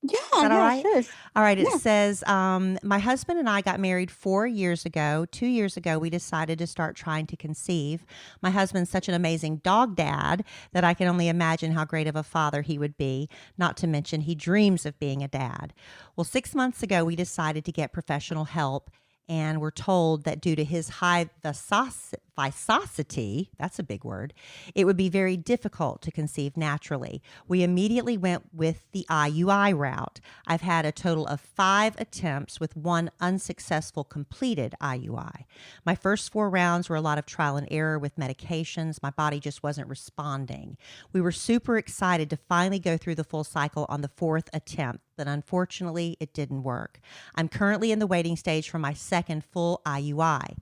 Yeah, that all right? Sure. All right. It says, my husband and I got married 4 years ago. 2 years ago, we decided to start trying to conceive. My husband's such an amazing dog dad that I can only imagine how great of a father he would be, not to mention he dreams of being a dad. Well, 6 months ago, we decided to get professional help, and we're told that due to his high viscosity, that's a big word, it would be very difficult to conceive naturally. We immediately went with the IUI route. I've had a total of 5 attempts with 1 unsuccessful completed IUI. My first 4 rounds were a lot of trial and error with medications. My body just wasn't responding. We were super excited to finally go through the full cycle on the 4th attempt, but unfortunately it didn't work. I'm currently in the waiting stage for my second full IUI.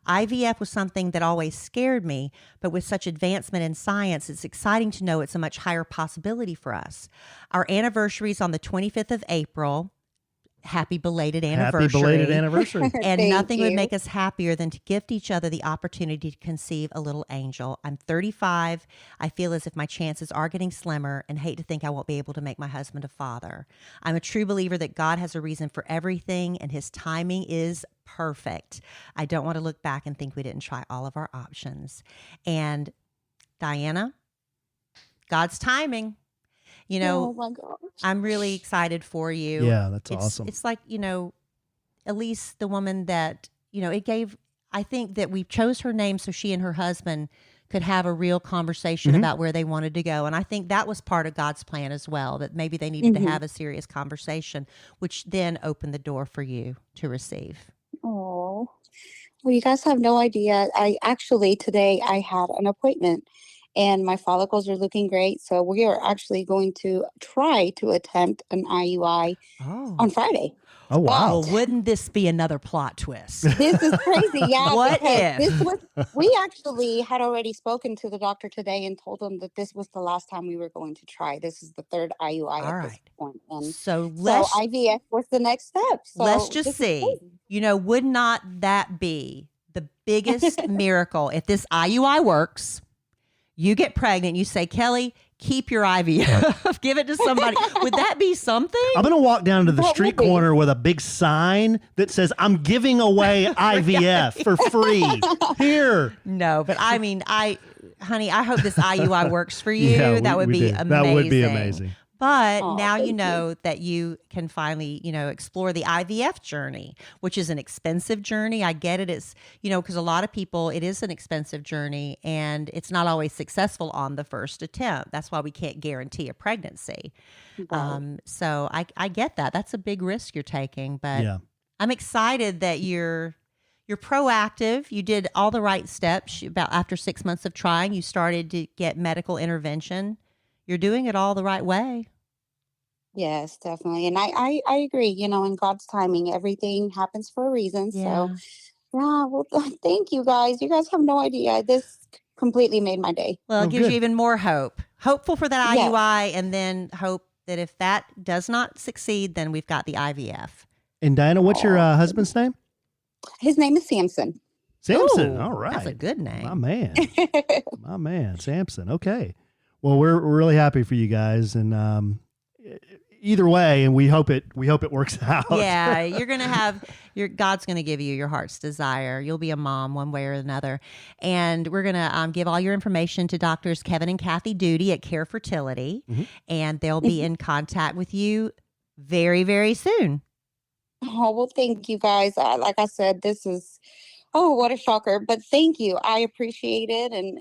IVF was something that always scared me, but with such advancement in science, it's exciting to know it's a much higher possibility for us. Our anniversary is on the 25th of April. Happy belated anniversary. Happy belated anniversary. And nothing would make us happier than to gift each other the opportunity to conceive a little angel. I'm 35. I feel as if my chances are getting slimmer and hate to think I won't be able to make my husband a father. I'm a true believer that God has a reason for everything and his timing is perfect. I don't want to look back and think we didn't try all of our options. And Diana, God's timing. Oh my gosh. I'm really excited for you. Yeah, that's awesome. It's like, Elise, the woman that, I think that we chose her name so she and her husband could have a real conversation about where they wanted to go. And I think that was part of God's plan as well, that maybe they needed to have a serious conversation, which then opened the door for you to receive. Oh, well, you guys have no idea. Today I had an appointment and my follicles are looking great. So we are actually going to try to attempt an IUI on Friday. Oh, wow. Well, wouldn't this be another plot twist? This is crazy. Yeah. What because if? we actually had already spoken to the doctor today and told him that this was the last time we were going to try. This is the third IUI All at this right. point. And So IVF was the next step. So let's just see. Would not that be the biggest miracle if this IUI works? You get pregnant, you say, Kelly, keep your IVF, give it to somebody. Would that be something? I'm going to walk down to the street corner with a big sign that says, I'm giving away IVF for free. Here. No, but I mean, honey, I hope this IUI works for you. Yeah, that would we be do. amazing. That would be amazing. But now you know that you can finally, explore the IVF journey, which is an expensive journey. I get it. It's, because a lot of people, it is an expensive journey and it's not always successful on the first attempt. That's why we can't guarantee a pregnancy. Right. So I get that. That's a big risk you're taking, but Yeah. I'm excited that you're proactive. You did all the right steps. About after 6 months of trying, you started to get medical intervention. You're doing it all the right way. Yes, definitely. And I agree, in God's timing, everything happens for a reason. So, yeah, well, thank you guys. You guys have no idea. This completely made my day. Well, it gives you even more hope. Hopeful for that Yes. IUI, and then hope that if that does not succeed, then we've got the IVF. And Diana, what's your husband's name? His name is Samson. Samson. Ooh, All right. That's a good name. My man. My man, Samson. Okay. Well, we're really happy for you guys, and either way, and we hope it works out. Yeah, you're gonna have God's gonna give you your heart's desire. You'll be a mom one way or another, and we're gonna give all your information to doctors Kevin and Kathy Doody at Care Fertility, and they'll be in contact with you very, very soon. Oh, well, thank you guys. Like I said, this is, what a shocker. But thank you. I appreciate it. And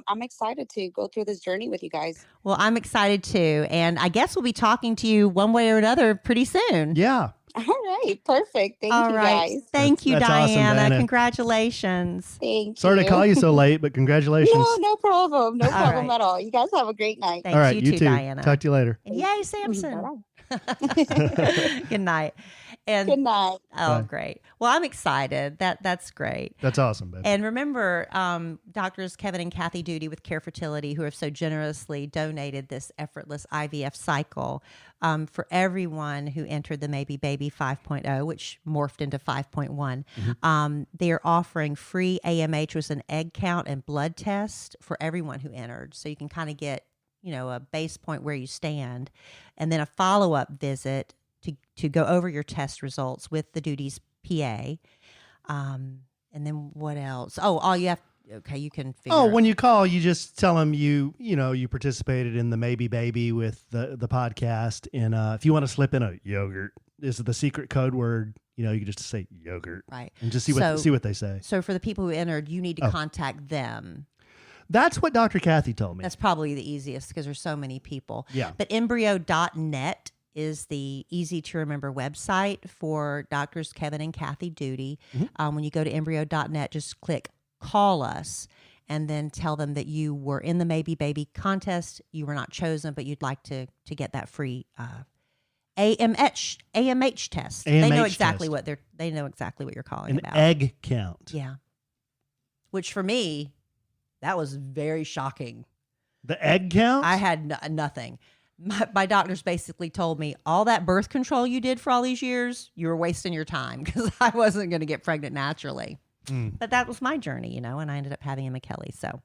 I'm excited to go through this journey with you guys. Well, I'm excited too, and I guess we'll be talking to you one way or another pretty soon. Yeah. All right. Perfect. Thank All you right. guys. Thank you, That's awesome, Diana. Diana. Congratulations. Thank Sorry you. to call you so late, but congratulations. No problem. No problem right. at all. You guys have a great night. Thanks. All right, you too, too. Diana. Talk to you later. And yay, Samson. Bye-bye. Good night. And Good night. oh, Bye. great. Well, I'm excited. That's great. That's awesome, babe. And remember, doctors Kevin and Kathy Doody with Care Fertility, who have so generously donated this effortless IVF cycle for everyone who entered the Maybe Baby 5.0, which morphed into 5.1. They are offering free AMH with an egg count and blood test for everyone who entered. So you can kind of get, a base point where you stand, and then a follow-up visit to go over your test results with the Doody's PA. And then what else? Oh, all you have, okay, you can figure Oh, out. when you call, you just tell them you participated in the Maybe Baby with the podcast. And if you want to slip in a yogurt, this is the secret code word. You can just say yogurt. Right. And just see what they say. So for the people who entered, you need to contact them. That's what Dr. Kathy told me. That's probably the easiest because there's so many people. Yeah. But embryo.net is the easy to remember website for doctors Kevin and Kathy Doody. When you go to embryo.net, just click call us and then tell them that you were in the Maybe Baby contest. You were not chosen, but you'd like to get that free AMH test. They know AMH exactly test. they know exactly what you're calling An about. egg count. Yeah. Which for me, that was very shocking. The egg count? I had nothing. My doctors basically told me all that birth control you did for all these years, you were wasting your time because I wasn't going to get pregnant naturally. But that was my journey, and I ended up having a Kelly. So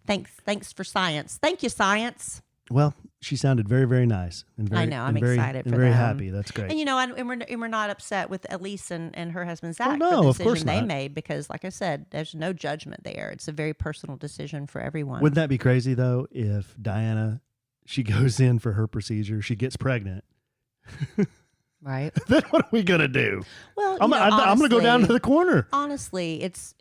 thanks for science. Thank you, science. Well, she sounded very, very nice. And very, I know. I'm and very, excited and for very them. happy. That's great. And we're not upset with Elise and her husband Zach no, for the of course decision they not. made because, like I said, there's no judgment there. It's a very personal decision for everyone. Wouldn't that be crazy, though, if Diana, she goes in for her procedure, she gets pregnant. Right. Then what are we going to do? Well, I'm going to go down to the corner. Honestly, it's,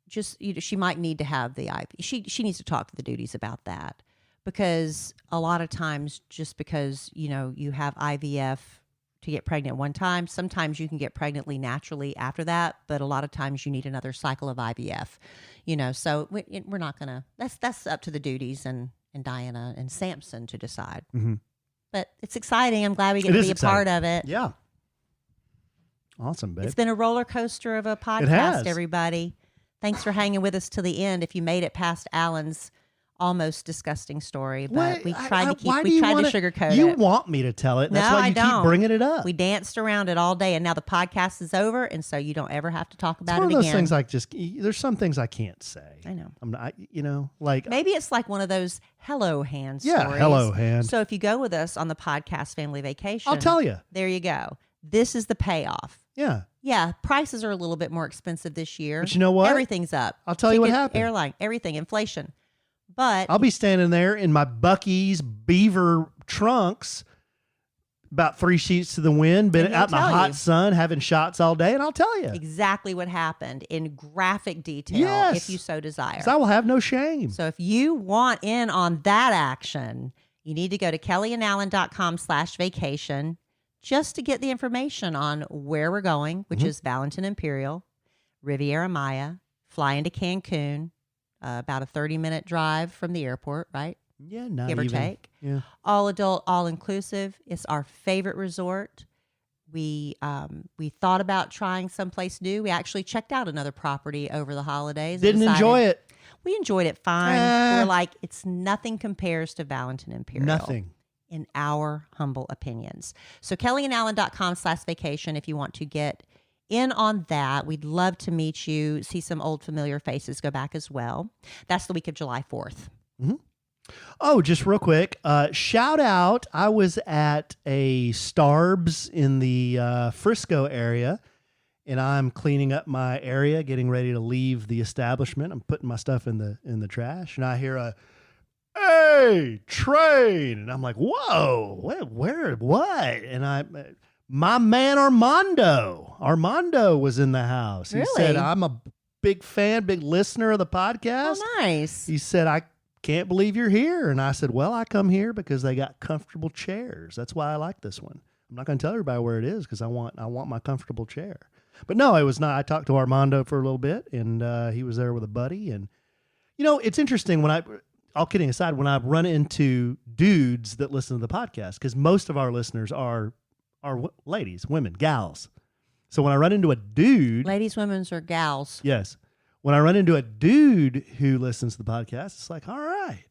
just she might need to have the IV. She needs to talk to the Doodys about that, because a lot of times, just because you have IVF to get pregnant one time, sometimes you can get pregnantly naturally after that, but a lot of times you need another cycle of IVF. So we're not gonna. That's up to the Doodys and Diana and Samson to decide. Mm-hmm. But it's exciting. I'm glad we get to be a part of it. Yeah. Awesome, babe. It's been a roller coaster of a podcast, It has. everybody. Thanks for hanging with us to the end. If you made it past Alan's almost disgusting story, but we tried to sugarcoat it. You want me to tell it. That's why you keep bringing it up. We danced around it all day, and now the podcast is over, and so you don't ever have to talk about it again. It's one of those things there's some things I can't say. I know. I'm not, like. Maybe it's like one of those hello hand Yeah, stories. hello hand. So if you go with us on the podcast family vacation, I'll tell you. There you go. This is the payoff. Yeah. Yeah, prices are a little bit more expensive this year. But you know what? Everything's up. I'll tell you what Ticket, happened. Airline, everything, inflation. But I'll be standing there in my Buc-ee's beaver trunks, about 3 sheets to the wind, been out in the hot sun, having shots all day, and I'll tell you exactly what happened in graphic detail, Yes. if you so desire. 'Cause I will have no shame. So if you want in on that action, you need to go to kellyanallen.com/vacation just to get the information on where we're going, which is Valentin Imperial, Riviera Maya, fly into Cancun, about a 30-minute drive from the airport, right? Yeah, not Give or even. take. Yeah. All adult, all inclusive. It's our favorite resort. We thought about trying someplace new. We actually checked out another property over the holidays. Didn't enjoy it. We enjoyed it fine. We're like, it's nothing compares to Valentin Imperial. Nothing. In our humble opinions. So kellyanallen.com/vacation if you want to get in on that. We'd love to meet you, see some old familiar faces go back as well. That's the week of July 4th. Mm-hmm. Oh, just real quick, shout out. I was at a Starbs in the Frisco area, and I'm cleaning up my area, getting ready to leave the establishment. I'm putting my stuff in the trash, and I hear a, "Hey, train!" And I'm like, "Whoa, where, what?" And my man Armando was in the house. He Really? said, "I'm a big fan, big listener of the podcast." Oh, nice. He said, "I can't believe you're here." And I said, "Well, I come here because they got comfortable chairs. That's why I like this one. I'm not going to tell everybody where it is because I want my comfortable chair." But no, it was not. I talked to Armando for a little bit, and he was there with a buddy. And it's interesting when all kidding aside, when I run into dudes that listen to the podcast, because most of our listeners are ladies, women, gals. So when I run into a dude, Ladies, women's, or gals. yes, when I run into a dude who listens to the podcast, it's like, all right,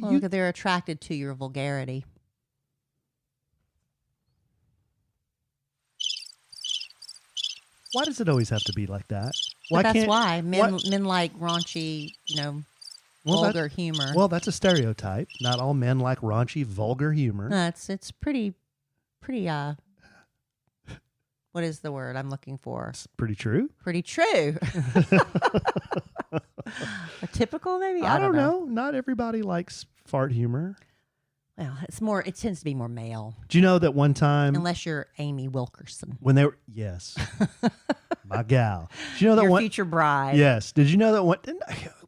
Well, they're attracted to your vulgarity. why does it always have to be like that? But that's can't- why men what- like raunchy, Well, vulgar humor. Well, that's a stereotype. Not all men like raunchy, vulgar humor. No, it's pretty. What is the word I'm looking for? It's pretty true. Pretty true. A typical, maybe. I don't know. Not everybody likes fart humor. Well, it tends to be more male, Do you know that one time unless you're Amy Wilkerson, when they were, yes, my gal. Did you know that your one? future bride. Yes. Did you know that one?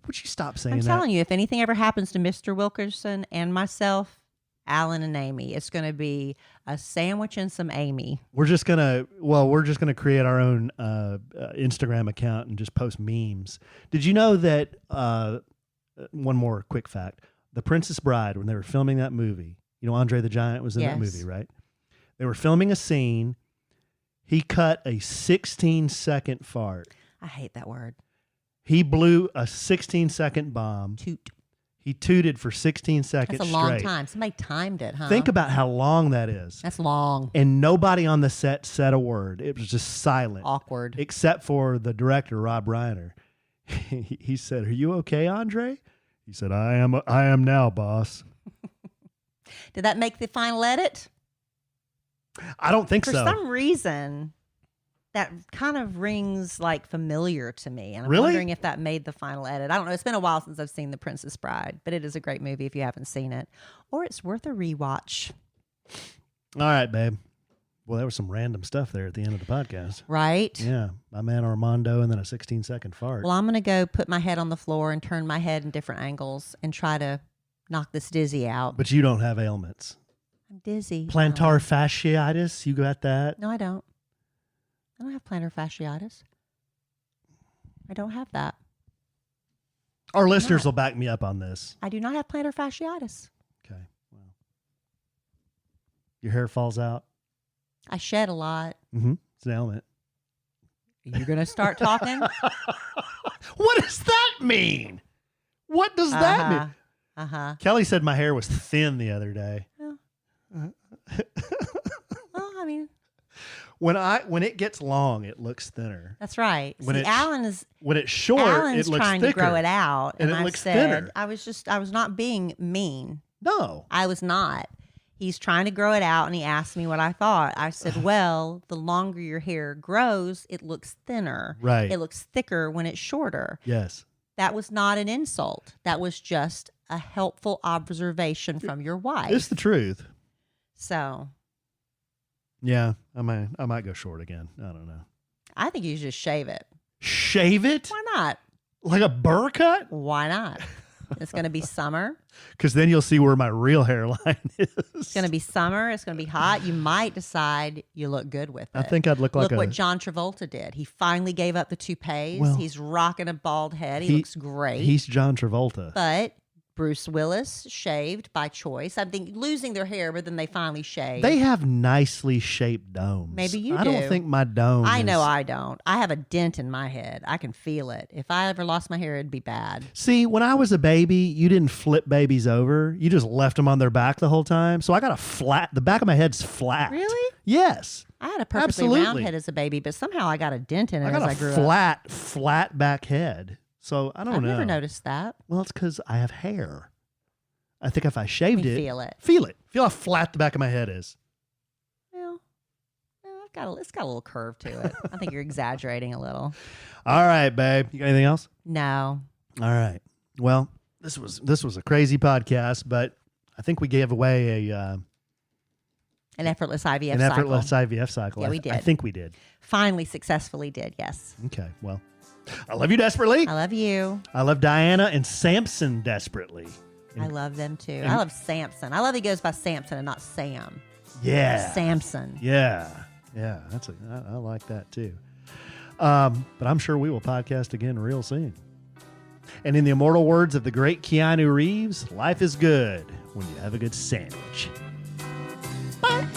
Would you stop saying I'm that? telling you, if anything ever happens to Mr. Wilkerson and myself, Alan and Amy, it's going to be a sandwich and some Amy. We're just gonna create our own Instagram account and just post memes. Did you know that? One more quick fact: The Princess Bride, when they were filming that movie, Andre the Giant was in that Yes. movie, right? They were filming a scene. He cut a 16-second fart. I hate that word. He blew a 16-second bomb. Toot. He tooted for 16 seconds That's a long straight. time. Somebody timed it, huh? Think about how long that is. That's long. And nobody on the set said a word. It was just silent. Awkward. Except for the director, Rob Reiner. He said, "Are you okay, Andre?" He said, I am now, boss." Did that make the final edit? I don't think For so. some reason, that kind of rings like familiar to me. And I'm Really? wondering if that made the final edit. I don't know. It's been a while since I've seen The Princess Bride, but it is a great movie if you haven't seen it. Or it's worth a rewatch. All right, babe. Well, there was some random stuff there at the end of the podcast. Right? Yeah. My man Armando and then a 16-second fart. Well, I'm going to go put my head on the floor and turn my head in different angles and try to knock this dizzy out. But you don't have ailments. I'm dizzy. Plantar fasciitis, you got that? No, I don't. I don't have plantar fasciitis. I don't have that. Our listeners will back me up on this. I do not have plantar fasciitis. Okay. Well, your hair falls out. I shed a lot. Mm-hmm. It's an ailment. You're going to start talking? What does that mean? What does that mean? Uh-huh. Kelly said my hair was thin the other day. Well, I mean, When it gets long, it looks thinner. that's right. When See, it's- When it's short, Alan's it looks trying thicker. to grow it out. And it I looks said, thinner. I was not being mean. No. I was not. He's trying to grow it out, and he asked me what I thought. I said, well, the longer your hair grows, it looks thinner. Right. It looks thicker when it's shorter. Yes. That was not an insult. That was just a helpful observation from your wife. It's the truth. So Yeah, I might go short again. I don't know. I think you should just shave it. Shave it? Why not? Like a burr cut? Why not? It's going to be summer. Because then you'll see where my real hairline is. It's going to be summer. It's going to be hot. You might decide you look good with it. I think I'd look like what John Travolta did. He finally gave up the toupees. Well, He's rocking a bald head. He looks great. He's John Travolta. But Bruce Willis shaved by choice. I think losing their hair, but then they finally shaved. They have nicely shaped domes. Maybe you I do. don't think my dome I know is- I don't. I have a dent in my head. I can feel it. If I ever lost my hair, it'd be bad. See, when I was a baby, you didn't flip babies over. You just left them on their back the whole time. So I got the back of my head's flat. Really? Yes. I had a perfectly round Absolutely. head as a baby, but somehow I got a dent in it I got as a I grew up. flat back head. So I don't I've know. never noticed that. Well, it's because I have hair. I think if I shaved You it. feel it. Feel it. Feel how flat the back of my head is. Well, it's got a little curve to it. I think you're exaggerating a little. All right, babe. You got anything else? No. All right. Well, this was a crazy podcast, but I think we gave away An effortless IVF an cycle. effortless IVF cycle. Yeah, we did. I think we did. Finally, successfully did, yes. Okay. Well, I love you desperately. I love you. I love Diana and Samson desperately. I love them too. I love Samson. I love he goes by Samson and not Sam. Yeah. Samson. Yeah. Yeah. I like that too. But I'm sure we will podcast again real soon. And in the immortal words of the great Keanu Reeves, life is good when you have a good sandwich. Bye.